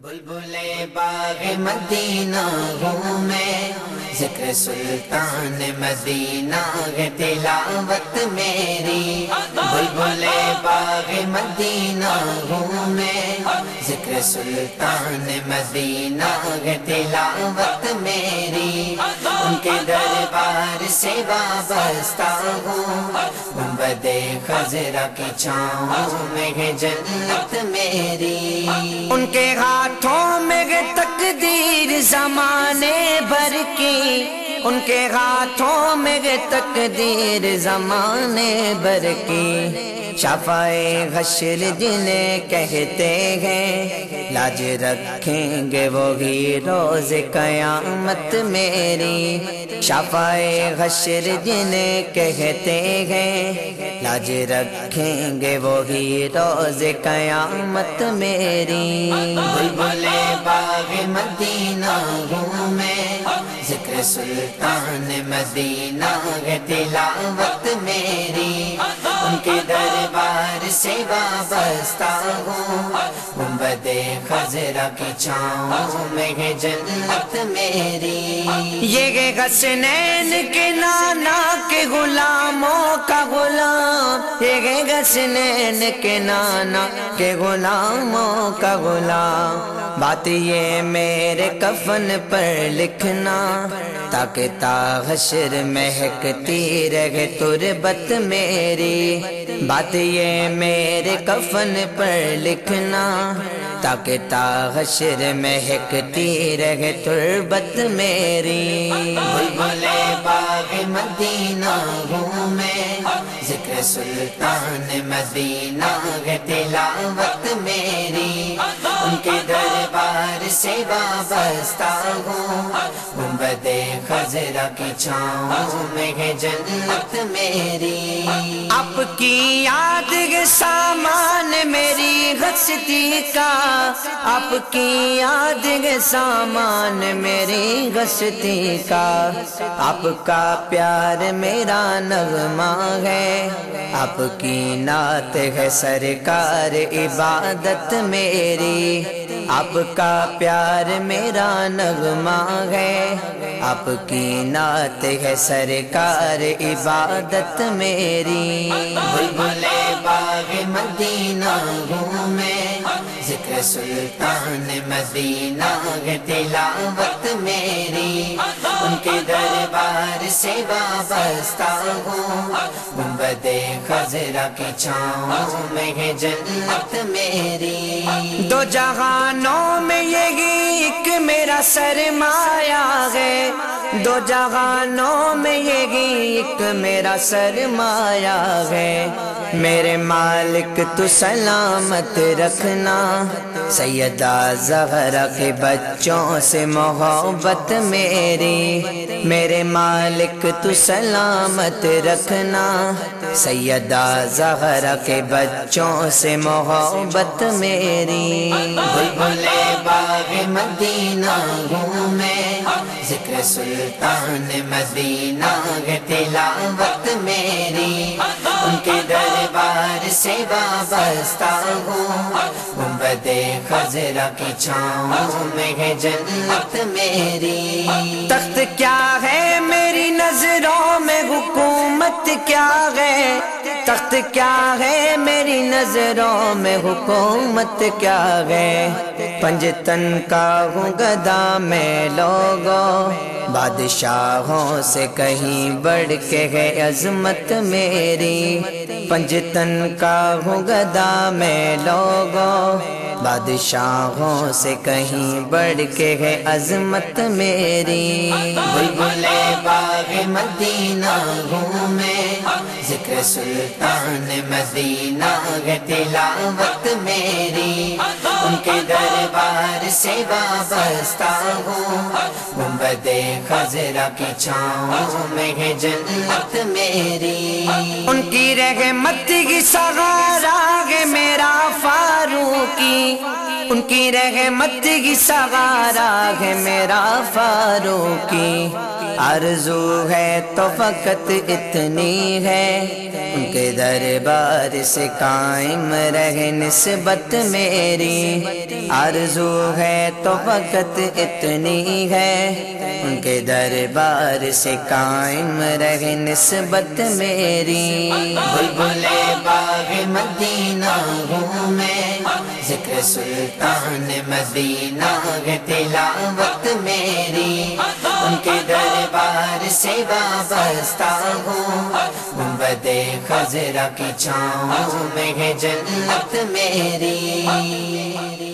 بلبلے باغ مدینہ ہوں میں، ذکر سلطان مدینہ ہے تلاوت میری۔ بلبلے باغ مدینہ ہوں میں، ذکر سلطان مدینہ ہے تلاوت میری۔ ان کے دربار سے وابستہ ہوں، گنبد خضرا کی چھاؤں میں ہے جنت میری۔ ان کے ہاتھوں میں ہے تقدیر زمانے بھر کی، ان کے ہاتھوں میں ہے تقدیر زمانے بھر کی۔ شفاعِ حشر جنہیں کہتے ہیں، لاج رکھیں گے وہی روز قیامت میری۔ شفاعِ حشر جنہیں کہتے ہیں، لاج رکھیں گے وہی روز قیامت میری۔ بلبلے باغ مدینہ ہوں میں، ذکر سلطان مدینہ ہے تلاوت میری۔ ان کے دربار سے وابستہ ہوں، گنبد خضرا کی چھاؤں میں ہے جنت میری۔ یہ ہے حسنین کے نانا کے غلاموں کا غلام، یہ ہے حسنین کے نانا کے غلاموں کا غلام۔ بات یہ میرے کفن پر لکھنا، تاکہ تا حشر مہکتی رہے تربت میری۔ بات یہ میرے کفن پر لکھنا، تاکہ تا حشر مہکتی رہے تربت میری۔ بلبلے باغ مدینہ ہوں میں، ذکر سلطان مدینہ ہے تلاوت میری۔ ان کے دربار سے وابستہ ہوں، گنبد خضرا کی چھاؤں میں ہے جنت میری۔ آپ کی یاد ہے سامان میری ہستی کا، آپ کی یاد ہے سامان میری ہستی کا۔ آپ کا پیار میرا نغمہ ہے، آپ کی نعت ہے سرکار عبادت میری۔ آپ کا پیار میرا نغمہ ہے، آپ کی نعت ہے سرکار عبادت میری۔ بلبلے باغ مدینہ ہوں میں، ذکر سلطان مدینہ ہے تلاوت میری۔ ان کے دربار سے وابستہ ہوں، گنبد خضرا کی چھاؤں میں ہے جنت میری۔ دو جہانوں میں یہی ایک میرا سرمایہ ہے، دو جہانوں میں یہی ایک میرا سرمایہ ہے۔ میرے مالک تو سلامت رکھنا، سیدہ زہرا کے بچوں سے محبت میری۔ میرے مالک تو سلامت رکھنا، سیدہ زہرا کے بچوں سے محبت میری۔ بلبلے باغ مدینہ ہوں میں، ذکر سلطان مدینہ ہے تلاوت میری۔ ان کے دربار سے وابستہ ہوں، گنبد خضرا کی چھاؤں میں ہے جنت میری۔ تخت کیا ہے میری نظروں میں، حکومت کیا ہے، تخت کیا ہے میری نظروں میں، حکومت کیا ہے۔ پنجتن کا ہوں گدا میں لوگوں، بادشاہوں سے کہیں بڑھ کے ہے عظمت میری۔ پنجتن کا ہوں گدا میں لوگوں، بادشاہوں سے کہیں بڑھ کے ہے عظمت میری۔ بلبلے باغ مدینہ ہوں میں، ذکر سلطان مدینہ ہے تلاوت میری۔ ان کے دربار سے وابستہ ہوں، گنبد خضرا کی چھاؤں میں ہے جنت میری۔ ان کی رحمت کی سہارا ہے میرا فاروقی، ان کی رحمت کی سہارا ہے میرا فاروقی۔ آرزو ہے تو فقط اتنی ہے ان کے دربار سے قائم رہے نسبت میری، آرزو ہے تو فقط اتنی ہے ان کے دربار سے قائم رہے نسبت میری۔ بلبل باغ مدینہ ہوں میں، ذکر سلطان مدینہ ہے تلاوت میری، ان کے دربار سے وابستہ ہوں، گنبد خضرا کی چھاؤں میں ہے جنت میری۔